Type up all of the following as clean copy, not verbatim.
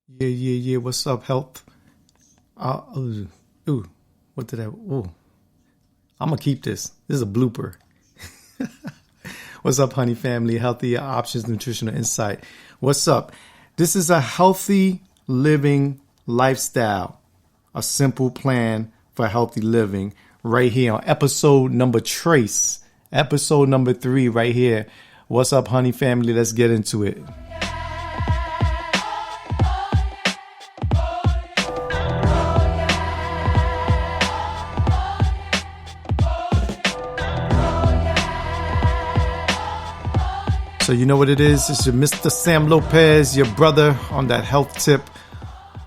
Yeah. What's up, health? Ooh, what did I? Ooh, I'm gonna keep this. This is a blooper. What's up, honey family? Healthy options, nutritional insight. What's up? This is a healthy living lifestyle, a simple plan for healthy living right here on episode number trace, episode number 3 right here. What's up, honey family? Let's get into it. So you know what it is? It's your Mr. Sam Lopez, your brother on that health tip.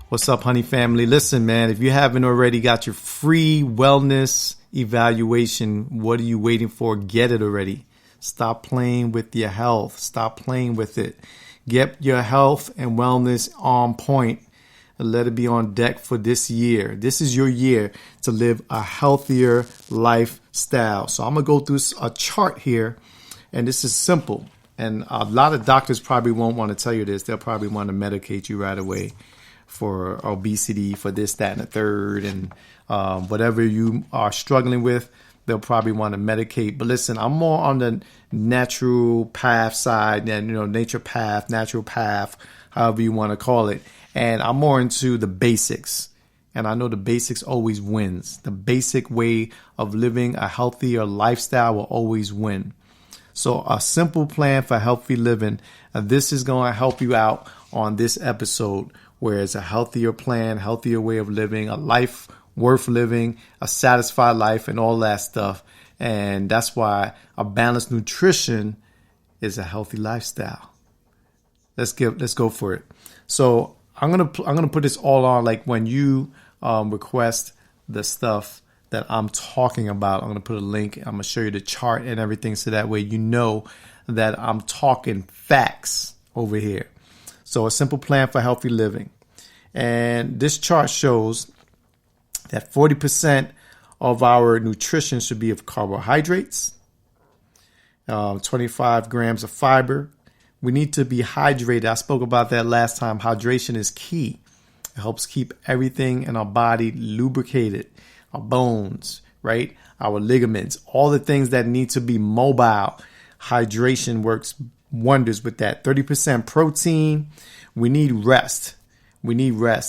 What's up, honey family? Listen, man, if you haven't already got your free wellness evaluation, what are you waiting for? Get it already. Stop playing with your health. Stop playing with it. Get your health and wellness on point and let it be on deck for this year. This is your year to live a healthier lifestyle. So I'm going to go through a chart here, and this is simple. And a lot of doctors probably won't want to tell you this. They'll probably want to medicate you right away for obesity, for this, that, and the third. And whatever you are struggling with, they'll probably want to medicate. But listen, I'm more on the natural path side than, natural path, however you want to call it. And I'm more into the basics. And I know the basics always wins. The basic way of living a healthier lifestyle will always win. So a simple plan for healthy living. This is going to help you out on this episode, where it's a healthier plan, healthier way of living, a life worth living, a satisfied life, and all that stuff. And that's why a balanced nutrition is a healthy lifestyle. Let's go for it. So I'm gonna put this all on, like when you request the stuff that I'm talking about. I'm going to put a link. I'm going to show you the chart and everything, so that way you know that I'm talking facts over here. So a simple plan for healthy living. And this chart shows that 40% of our nutrition should be of carbohydrates, 25 grams of fiber. We need to be hydrated. I spoke about that last time. Hydration is key. It helps keep everything in our body lubricated. Our bones, right? Our ligaments, all the things that need to be mobile. Hydration works wonders with that. 30% protein. We need rest.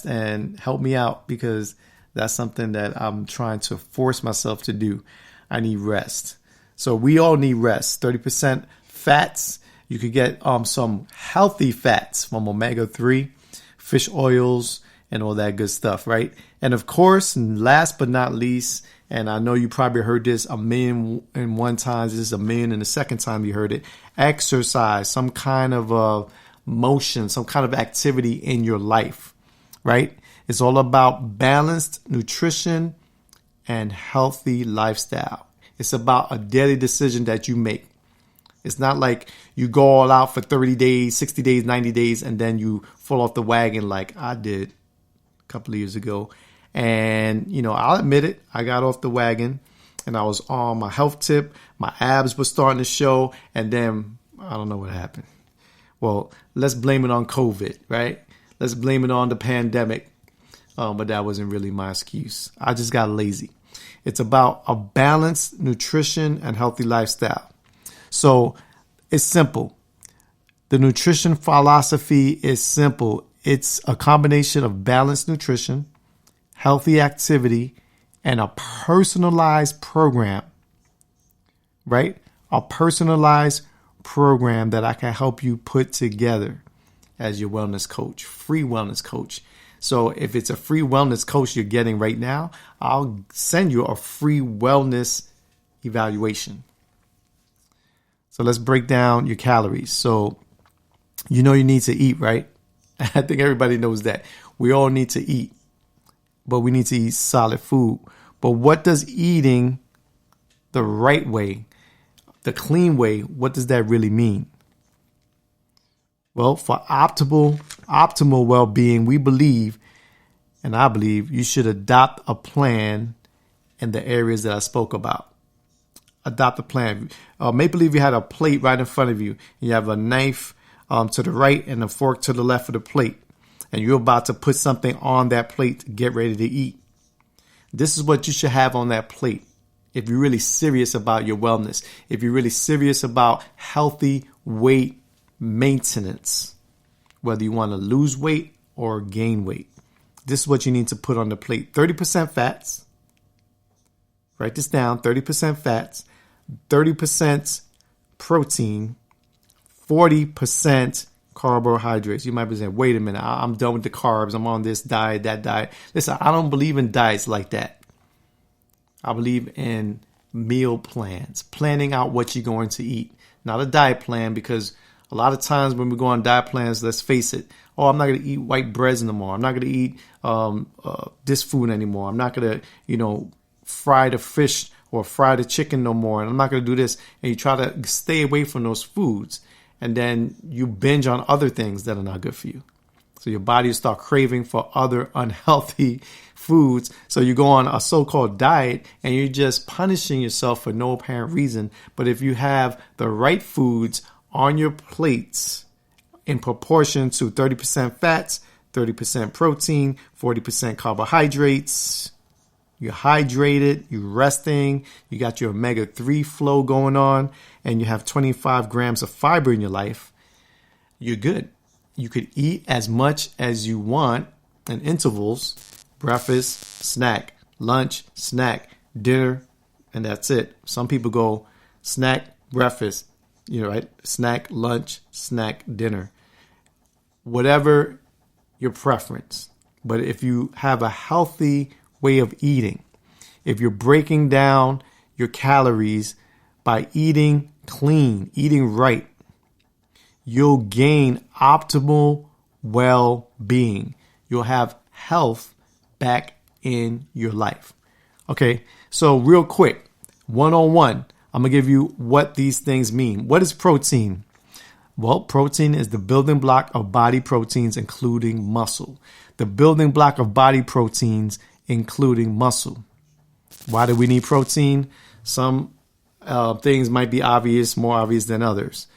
And help me out, because that's something that I'm trying to force myself to do. I need rest. So we all need rest. 30% fats. You could get some healthy fats from omega-3, fish oils, and all that good stuff, right? And of course, last but not least, and I know you probably heard this a million and one times, this is a million and the second time you heard it, exercise, some kind of motion, some kind of activity in your life, right? It's all about balanced nutrition and healthy lifestyle. It's about a daily decision that you make. It's not like you go all out for 30 days, 60 days, 90 days, and then you fall off the wagon like I did couple of years ago. And I'll admit it, I got off the wagon and I was on my health tip. My abs were starting to show, and then I don't know what happened. Well, let's blame it on COVID, right? Let's blame it on the pandemic. But that wasn't really my excuse. I just got lazy. It's about a balanced nutrition and healthy lifestyle. So it's simple. The nutrition philosophy is simple. It's a combination of balanced nutrition, healthy activity, and a personalized program, right? A personalized program that I can help you put together as your wellness coach, free wellness coach. So if it's a free wellness coach you're getting right now, I'll send you a free wellness evaluation. So let's break down your calories. So you need to eat, right? I think everybody knows that. We all need to eat, but we need to eat solid food. But what does eating the right way, the clean way, what does that really mean? Well, for optimal well-being, we believe, and I believe, you should adopt a plan in the areas that I spoke about. Adopt a plan. Make believe you had a plate right in front of you. You have a knife to the right and a fork to the left of the plate. and you're about to put something on that plate to get ready to eat. This is what you should have on that plate. If you're really serious about your wellness, if you're really serious about healthy weight maintenance, whether you want to lose weight or gain weight, this is what you need to put on the plate. 30% fats. Write this down. 30% fats, 30% protein, 40% carbohydrates. You might be saying, wait a minute, I'm done with the carbs. I'm on this diet, that diet. Listen, I don't believe in diets like that. I believe in meal plans, planning out what you're going to eat, not a diet plan, because a lot of times when we go on diet plans, let's face it, I'm not going to eat white breads anymore. I'm not going to eat this food anymore. I'm not going to, fry the fish or fry the chicken no more. And I'm not going to do this. And you try to stay away from those foods. And then you binge on other things that are not good for you. So your body will start craving for other unhealthy foods. So you go on a so-called diet and you're just punishing yourself for no apparent reason. But if you have the right foods on your plates in proportion to 30% fats, 30% protein, 40% carbohydrates, you're hydrated, you're resting, you got your omega-3 flow going on, and you have 25 grams of fiber in your life, you're good. You could eat as much as you want in intervals: breakfast, snack, lunch, snack, dinner, and that's it. Some people go snack, breakfast, right? Snack, lunch, snack, dinner. Whatever your preference. But if you have a healthy way of eating, if you're breaking down your calories by eating clean, eating right, you'll gain optimal well-being. You'll have health back in your life. Okay, so real quick, one-on-one, I'm going to give you what these things mean. What is protein? Well, protein is the building block of body proteins, including muscle. The building block of body proteins, including muscle. Why do we need protein? Some things might be obvious, more obvious than others,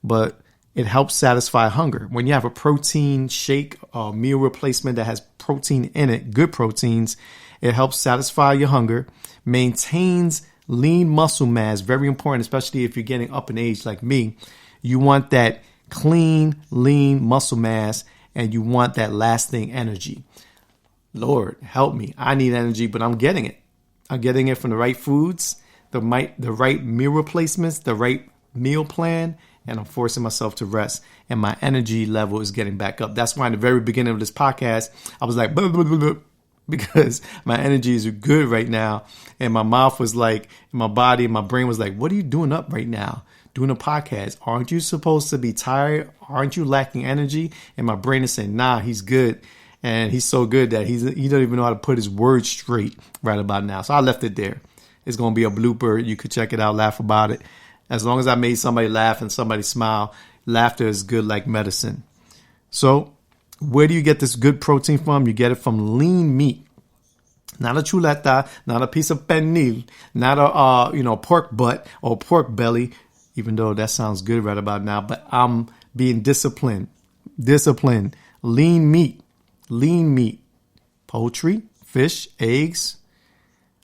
but it helps satisfy hunger. When you have a protein shake or meal replacement that has protein in it, good proteins, it helps satisfy your hunger, maintains lean muscle mass, very important, especially if you're getting up in age like me. You want that clean, lean muscle mass, and you want that lasting energy. Lord, help me. I need energy, but I'm getting it. I'm getting it from the right foods, the right meal replacements, the right meal plan, and I'm forcing myself to rest. And my energy level is getting back up. That's why in the very beginning of this podcast, I was like, blah, blah, blah, blah, because my energy is good right now. And my mouth was like, my body, my brain was like, what are you doing up right now? Doing a podcast. Aren't you supposed to be tired? Aren't you lacking energy? And my brain is saying, nah, he's good. And he's so good that he don't even know how to put his words straight right about now. So I left it there. It's going to be a blooper. You could check it out, laugh about it. As long as I made somebody laugh and somebody smile, laughter is good like medicine. So where do you get this good protein from? You get it from lean meat. Not a chuleta, not a piece of pernil, not a pork butt or pork belly, even though that sounds good right about now. But I'm being disciplined. Lean meat, poultry, fish, eggs,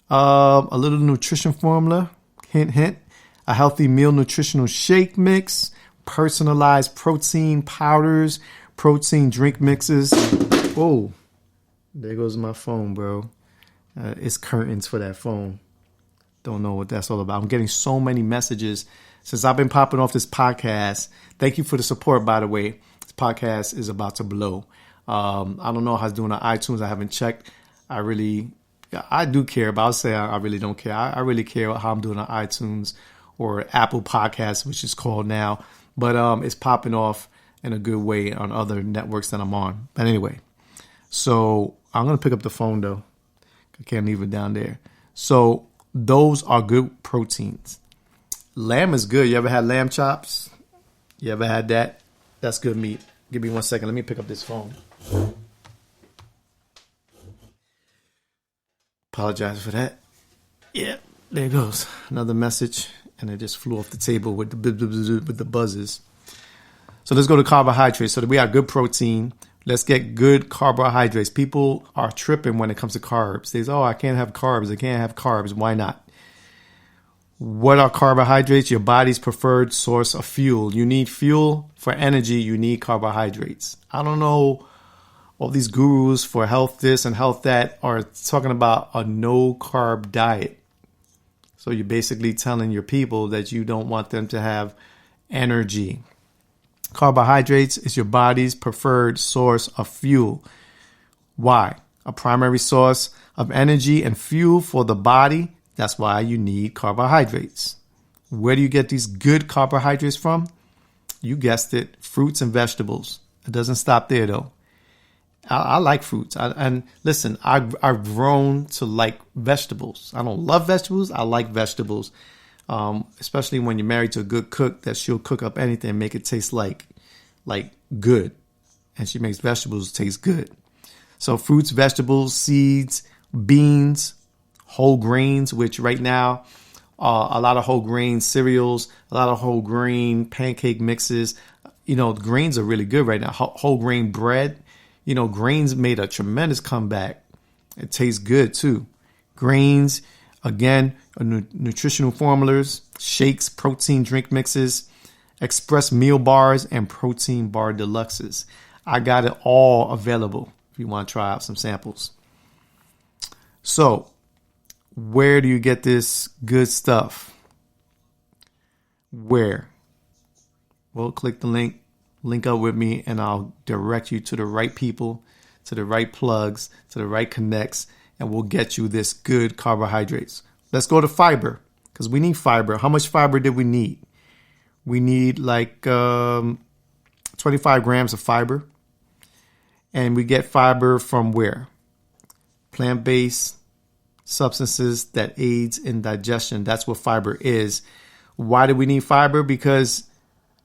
a little nutrition formula, hint, hint, a healthy meal nutritional shake mix, personalized protein powders, protein drink mixes. Oh, there goes my phone, bro. It's curtains for that phone. Don't know what that's all about. I'm getting so many messages since I've been popping off this podcast. Thank you for the support, by the way. This podcast is about to blow. I don't know how it's doing on iTunes. I haven't checked. I do care, but I'll say I really don't care. I really care how I'm doing on iTunes or Apple Podcasts, which is called now. But it's popping off in a good way on other networks that I'm on. But anyway, so I'm going to pick up the phone, though. I can't leave it down there. So those are good proteins. Lamb is good. You ever had lamb chops? You ever had that? That's good meat. Give me 1 second. Let me pick up this phone. Apologize for that. Yeah, there it goes. Another message. And it just flew off the table with the buzzes. So let's go to carbohydrates. So we have good protein. Let's get good carbohydrates. People are tripping when it comes to carbs. They say, oh, I can't have carbs. I can't have carbs. Why not? What are carbohydrates? Your body's preferred source of fuel. You need fuel for energy. You need carbohydrates. I don't know. All these gurus for health this and health that are talking about a no carb diet. So you're basically telling your people that you don't want them to have energy. Carbohydrates is your body's preferred source of fuel. Why? A primary source of energy and fuel for the body. That's why you need carbohydrates. Where do you get these good carbohydrates from? You guessed it, fruits and vegetables. It doesn't stop there though. I like fruits. And listen, I've grown to like vegetables. I don't love vegetables. I like vegetables, especially when you're married to a good cook that she'll cook up anything and make it taste like good. And she makes vegetables taste good. So fruits, vegetables, seeds, beans, whole grains, which right now, a lot of whole grain cereals, a lot of whole grain pancake mixes. You know, grains are really good right now. Whole grain bread. You know, grains made a tremendous comeback. It tastes good too. Grains, again, nutritional formulas, shakes, protein drink mixes, express meal bars, and protein bar deluxes. I got it all available if you want to try out some samples. So, where do you get this good stuff? Where? Well, click the link up with me, and I'll direct you to the right people, to the right plugs, to the right connects, and we'll get you this good carbohydrates. Let's go to fiber, because we need fiber. How much fiber did we need? We need like 25 grams of fiber. And we get fiber from where? Plant-based substances that aids in digestion. That's what fiber is. Why do we need fiber? Because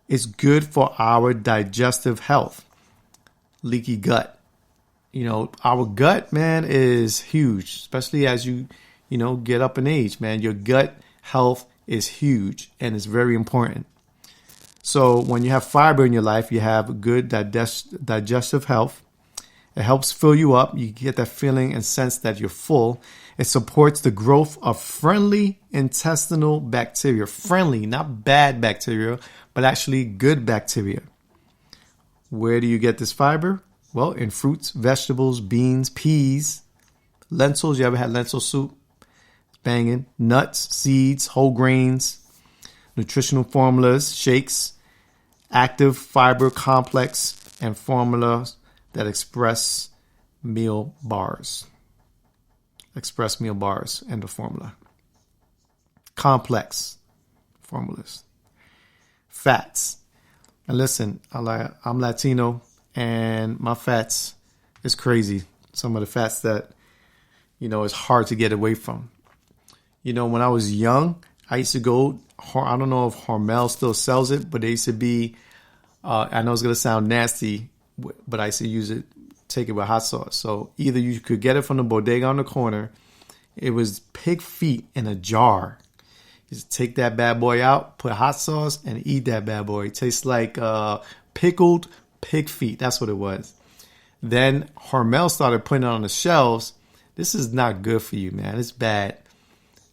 it's good for our digestive health. Leaky gut. You know, our gut, man, is huge, especially as you get up in age, man. Your gut health is huge and it's very important. So when you have fiber in your life, you have good digestive health. It helps fill you up. You get that feeling and sense that you're full. It supports the growth of friendly intestinal bacteria. Friendly, not bad bacteria, but actually good bacteria. Where do you get this fiber? Well, in fruits, vegetables, beans, peas, lentils. You ever had lentil soup? Banging. Nuts, seeds, whole grains, nutritional formulas, shakes, active fiber complex, and formulas that express meal bars. Express meal bars and the formula. Complex formulas. Fats. And listen, I'm Latino and my fats is crazy. Some of the fats that, it's hard to get away from. When I was young, I used to go, I don't know if Hormel still sells it, but they used to be, I know it's going to sound nasty, but I used to take it with hot sauce. So either you could get it from the bodega on the corner. It was pig feet in a jar. You just take that bad boy out, put hot sauce, and eat that bad boy. It tastes like pickled pig feet. That's what it was. Then Hormel started putting it on the shelves. This is not good for you, man. It's bad.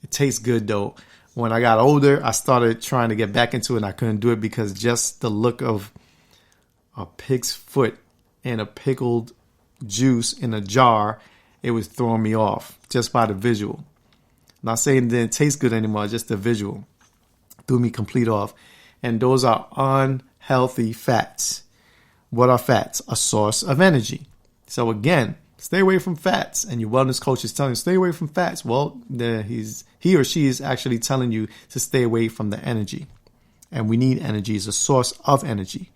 It tastes good, though. When I got older, I started trying to get back into it, and I couldn't do it because just the look of a pig's foot and a pickled juice in a jar, it was throwing me off just by the visual. I'm not saying it didn't taste good anymore, just the visual threw me complete off. And those are unhealthy fats. What are fats? A source of energy. So again, stay away from fats. And your wellness coach is telling you, stay away from fats. Well, he or she is actually telling you to stay away from the energy. And we need energy as a source of energy.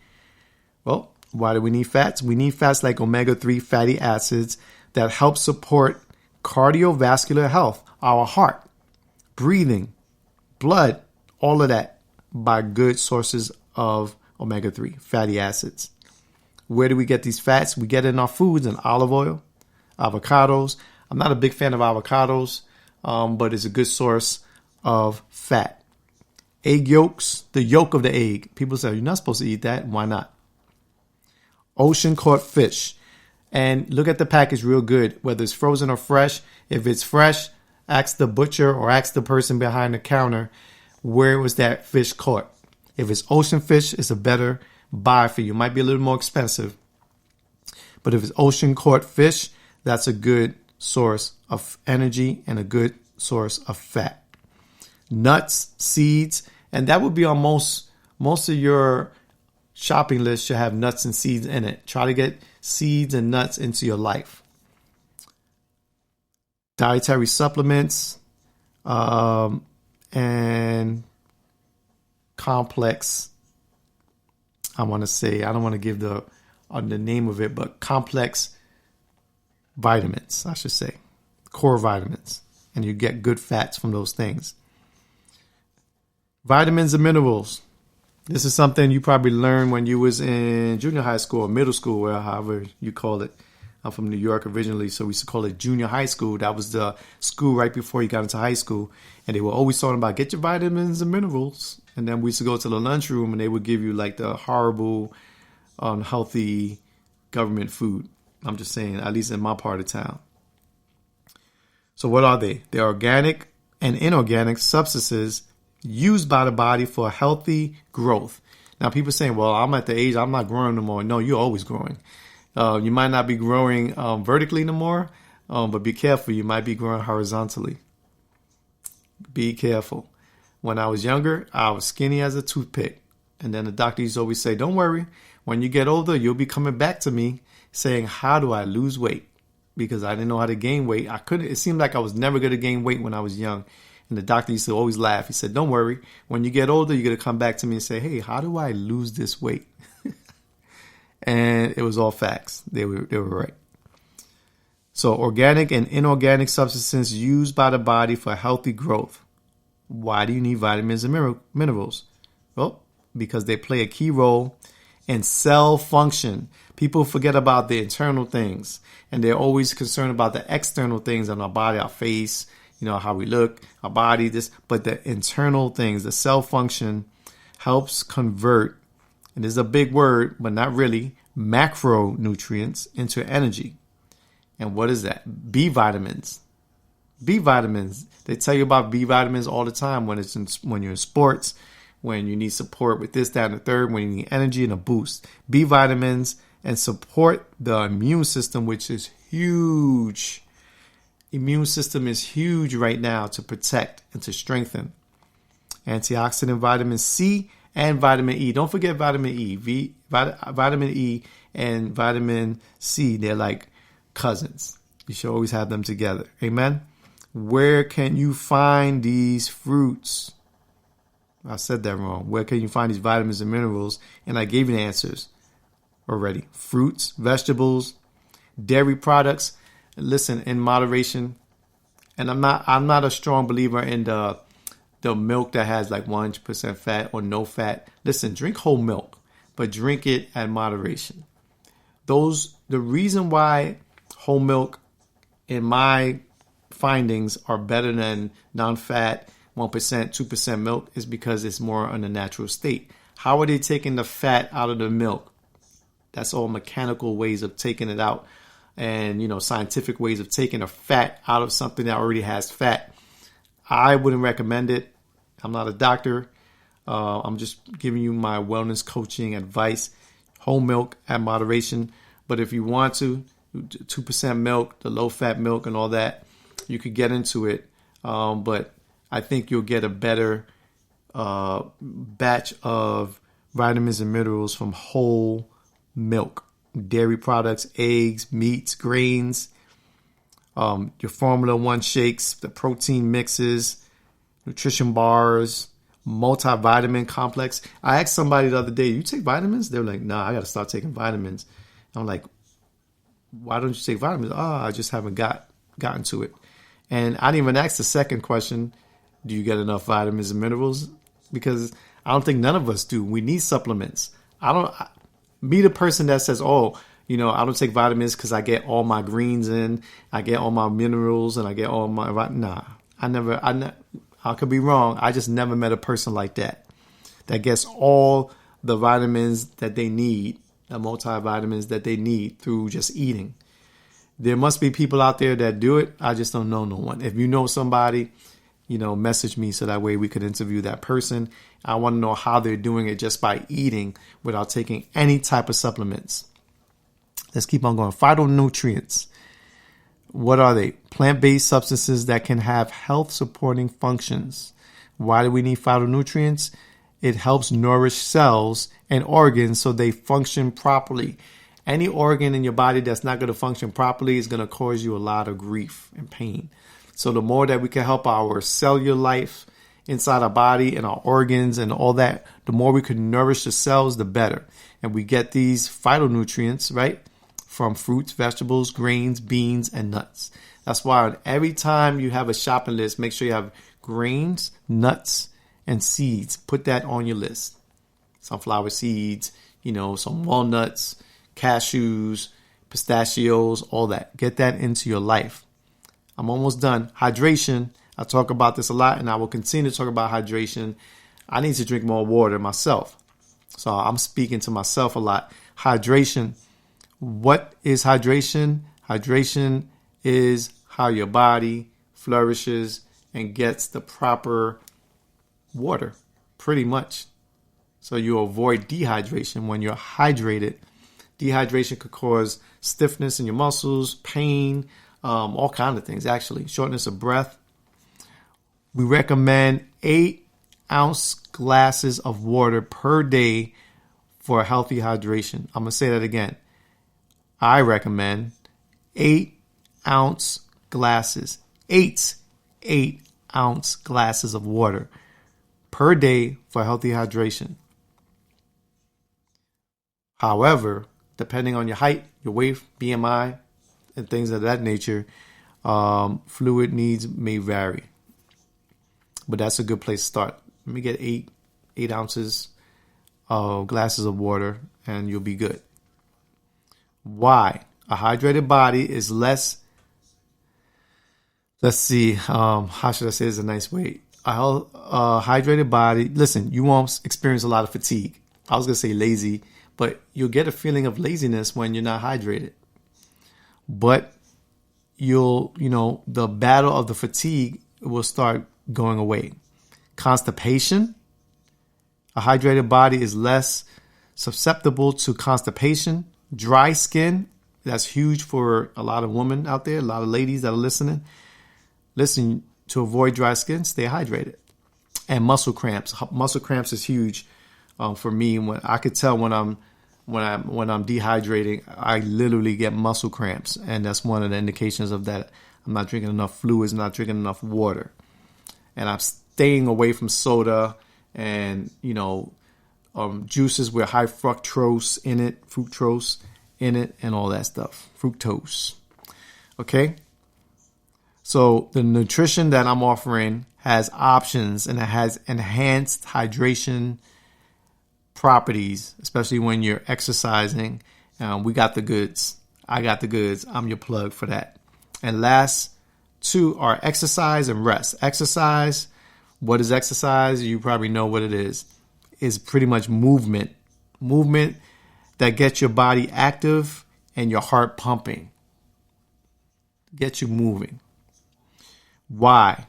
Well, why do we need fats? We need fats like omega-3 fatty acids that help support cardiovascular health, our heart, breathing, blood, all of that by good sources of omega-3 fatty acids. Where do we get these fats? We get it in our foods and olive oil, avocados. I'm not a big fan of avocados, but it's a good source of fat. Egg yolks, the yolk of the egg. People say, you're not supposed to eat that. Why not? Ocean caught fish. And look at the package real good, whether it's frozen or fresh. If it's fresh, ask the butcher or ask the person behind the counter, where was that fish caught? If it's ocean fish, it's a better buy for you. It might be a little more expensive. But if it's ocean caught fish, that's a good source of energy and a good source of fat. Nuts, seeds, and that would be on most of your shopping list should have nuts and seeds in it. Try to get seeds and nuts into your life. Dietary supplements and complex. I want to say, I don't want to give the name of it, but complex vitamins, I should say. Core vitamins. And you get good fats from those things. Vitamins and minerals. This is something you probably learned when you was in junior high school or middle school, or however you call it. I'm from New York originally, so we used to call it junior high school. That was the school right before you got into high school. And they were always talking about get your vitamins and minerals. And then we used to go to the lunchroom and they would give you like the horrible, unhealthy government food. I'm just saying, at least in my part of town. So what are they? They're organic and inorganic substances used by the body for healthy growth. Now, people saying, well, I'm at the age, I'm not growing no more. No, you're always growing. You might not be growing vertically no more, but be careful. You might be growing horizontally. Be careful. When I was younger, I was skinny as a toothpick. And then the doctor used to always say, don't worry. When you get older, you'll be coming back to me saying, how do I lose weight? Because I didn't know how to gain weight. It seemed like I was never going to gain weight when I was young. And the doctor used to always laugh. He said, don't worry. When you get older, you're going to come back to me and say, hey, how do I lose this weight? And it was all facts. They were right. So organic and inorganic substances used by the body for healthy growth. Why do you need vitamins and minerals? Well, because they play a key role in cell function. People forget about the internal things, and they're always concerned about the external things on our body, our face, how we look, our body, but the internal things, the cell function helps convert, and this is a big word, but not really, macronutrients into energy. And what is that? B vitamins. B vitamins. They tell you about B vitamins all the time when you're in sports, when you need support with this, that, and the third, when you need energy and a boost. B vitamins and support the immune system, which is huge. Immune system is huge right now to protect and to strengthen. Antioxidant vitamin C and vitamin E. Don't forget vitamin E. Vitamin E and vitamin C, they're like cousins. You should always have them together. Amen. Where can you find these fruits? I said that wrong. Where can you find these vitamins and minerals? And I gave you the answers already. Fruits, vegetables, dairy products. Listen, in moderation. And I'm not a strong believer in the milk that has like 100% fat or no fat. Listen, drink whole milk, but drink it at moderation. The reason why whole milk, in my findings, are better than non-fat 1%, 2% milk is because it's more in a natural state. How are they taking the fat out of the milk? That's all mechanical ways of taking it out, and scientific ways of taking a fat out of something that already has fat. I wouldn't recommend it. I'm not a doctor. I'm just giving you my wellness coaching advice. Whole milk at moderation. But if you want to, 2% milk, the low-fat milk and all that, you could get into it. But I think you'll get a better batch of vitamins and minerals from whole milk. Dairy products, eggs, meats, grains, your Formula 1 shakes, the protein mixes, nutrition bars, multivitamin complex. I asked somebody the other day, you take vitamins? They were like, nah, I got to start taking vitamins. I'm like, why don't you take vitamins? I just haven't gotten to it. And I didn't even ask the second question, do you get enough vitamins and minerals? Because I don't think none of us do. We need supplements. Be the person that says, I don't take vitamins because I get all my greens in, I get all my minerals, and I get all my... Nah, I could be wrong. I just never met a person like that gets all the vitamins that they need the multivitamins that they need through just eating. There must be people out there that do it. I just don't know no one. If you know somebody, message me so that way we could interview that person. I want to know how they're doing it just by eating without taking any type of supplements. Let's keep on going. Phytonutrients. What are they? Plant-based substances that can have health-supporting functions. Why do we need phytonutrients? It helps nourish cells and organs so they function properly. Any organ in your body that's not going to function properly is going to cause you a lot of grief and pain. So the more that we can help our cellular life inside our body and our organs and all that, the more we can nourish the cells, the better. And we get these phytonutrients, right, from fruits, vegetables, grains, beans, and nuts. That's why every time you have a shopping list, make sure you have grains, nuts, and seeds. Put that on your list. Sunflower seeds, some walnuts, cashews, pistachios, all that. Get that into your life. I'm almost done. Hydration. I talk about this a lot, and I will continue to talk about hydration. I need to drink more water myself. So I'm speaking to myself a lot. Hydration. What is hydration? Hydration is how your body flourishes and gets the proper water, pretty much. So you avoid dehydration when you're hydrated. Dehydration could cause stiffness in your muscles, pain, all kinds of things, actually. Shortness of breath. We recommend 8-ounce glasses of water per day for a healthy hydration. I'm going to say that again. I recommend 8-ounce glasses, 8-ounce glasses of water per day for healthy hydration. However, depending on your height, your weight, BMI, and things of that nature, fluid needs may vary. But that's a good place to start. Let me get 8 ounces of glasses of water and you'll be good. Why? A hydrated body is less, let's see, how should I say this in a nice way? A hydrated body, listen, you won't experience a lot of fatigue. I was going to say lazy, but you'll get a feeling of laziness when you're not hydrated. But the battle of the fatigue will start going away. Constipation. A hydrated body is less susceptible to constipation. Dry skin. That's huge for a lot of women out there, a lot of ladies that are listening. Listen, to avoid dry skin, stay hydrated. And muscle cramps. Muscle cramps is huge for me. When I could tell when I'm dehydrating, I literally get muscle cramps, and that's one of the indications of that. I'm not drinking enough fluids, not drinking enough water, and I'm staying away from soda and juices with high fructose in it, and all that stuff, fructose. Okay, so the nutrition that I'm offering has options and it has enhanced hydration properties, especially when you're exercising. We got the goods. I got the goods. I'm your plug for that. And last two are exercise and rest. Exercise. What is exercise? You probably know what it is. It's pretty much movement. Movement that gets your body active and your heart pumping. Get you moving. Why?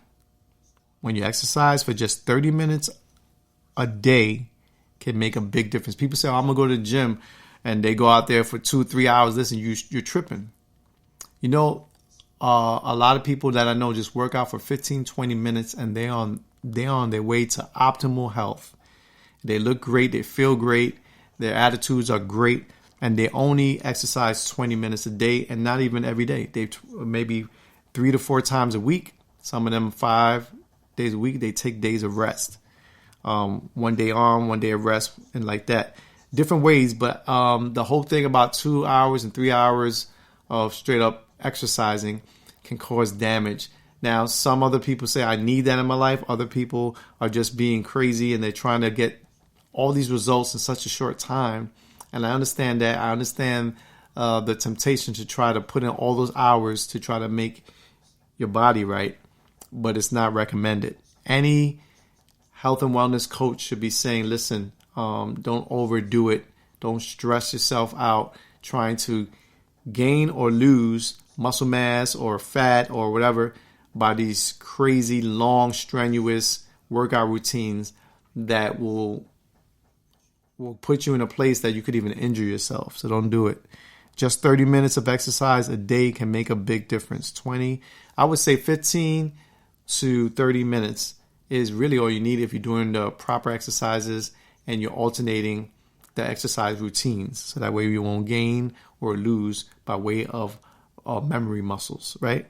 When you exercise for just 30 minutes a day can make a big difference. People say, I'm going to go to the gym, and they go out there for 2-3 hours. Listen, you're tripping. A lot of people that I know just work out for 15-20 minutes, and they're on their way to optimal health. They look great. They feel great. Their attitudes are great, and they only exercise 20 minutes a day, and not even every day. They maybe 3 to 4 times a week. Some of them 5 days a week. They take days of rest. 1 day on, 1 day of rest, and like that. Different ways, but the whole thing about 2 hours and 3 hours of straight up exercising can cause damage. Now, some other people say, I need that in my life. Other people are just being crazy, and they're trying to get all these results in such a short time. And I understand that. I understand the temptation to try to put in all those hours to try to make your body right, but it's not recommended. Any health and wellness coach should be saying, listen, don't overdo it. Don't stress yourself out trying to gain or lose muscle mass or fat or whatever by these crazy, long, strenuous workout routines that will put you in a place that you could even injure yourself. So don't do it. Just 30 minutes of exercise a day can make a big difference. 20, I would say 15 to 30 minutes is really all you need if you're doing the proper exercises and you're alternating the exercise routines. So that way you won't gain or lose by way of memory muscles, right?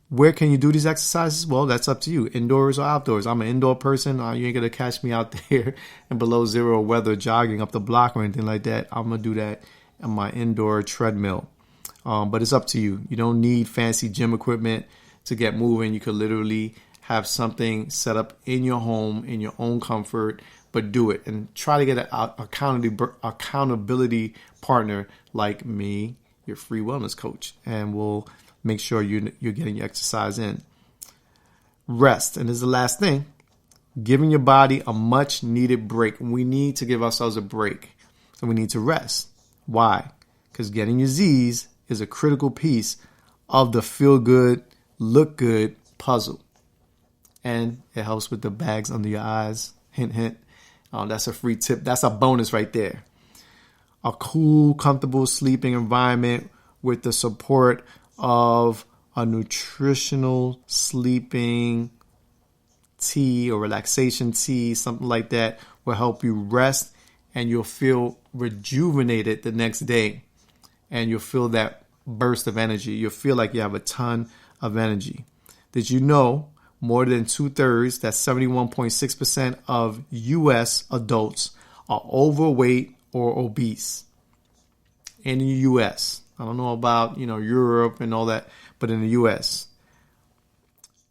Where can you do these exercises? Well, that's up to you. Indoors or outdoors. I'm an indoor person. You ain't going to catch me out there in below zero weather jogging up the block or anything like that. I'm going to do that on my indoor treadmill. But it's up to you. You don't need fancy gym equipment to get moving. You could literally have something set up in your home, in your own comfort, but do it. And try to get an accountability partner like me, your free wellness coach. And we'll make sure you're getting your exercise in. Rest. And this is the last thing. Giving your body a much needed break. We need to give ourselves a break. So we need to rest. Why? Because getting your Z's is a critical piece of the feel good, look good puzzle. And it helps with the bags under your eyes. Hint, hint. That's a free tip. That's a bonus right there. A cool, comfortable sleeping environment with the support of a nutritional sleeping tea or relaxation tea, something like that, will help you rest and you'll feel rejuvenated the next day. And you'll feel that burst of energy. You'll feel like you have a ton of energy. Did you know more than 2/3, that's 71.6% of U.S. adults are overweight or obese in the U.S.? I don't know about, Europe and all that, but in the U.S.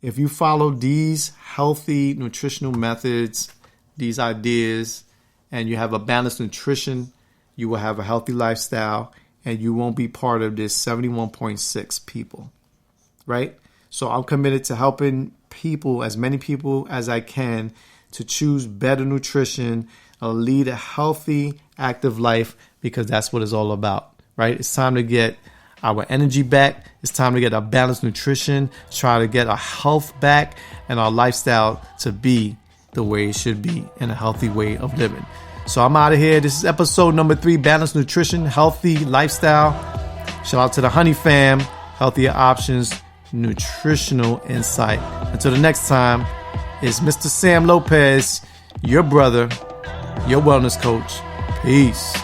If you follow these healthy nutritional methods, these ideas, and you have a balanced nutrition, you will have a healthy lifestyle and you won't be part of this 71.6 people, right? So I'm committed to helping people, as many people as I can, to choose better nutrition and lead a healthy, active life, because that's what it's all about. Right? It's time to get our energy back. It's time to get our balanced nutrition, try to get our health back and our lifestyle to be the way it should be in a healthy way of living. So I'm out of here. This is episode number 3, Balanced Nutrition, Healthy Lifestyle. Shout out to the Honey Fam, Healthier Options, Nutritional Insight. Until the next time, it's Mr. Sam Lopez, your brother, your wellness coach. Peace.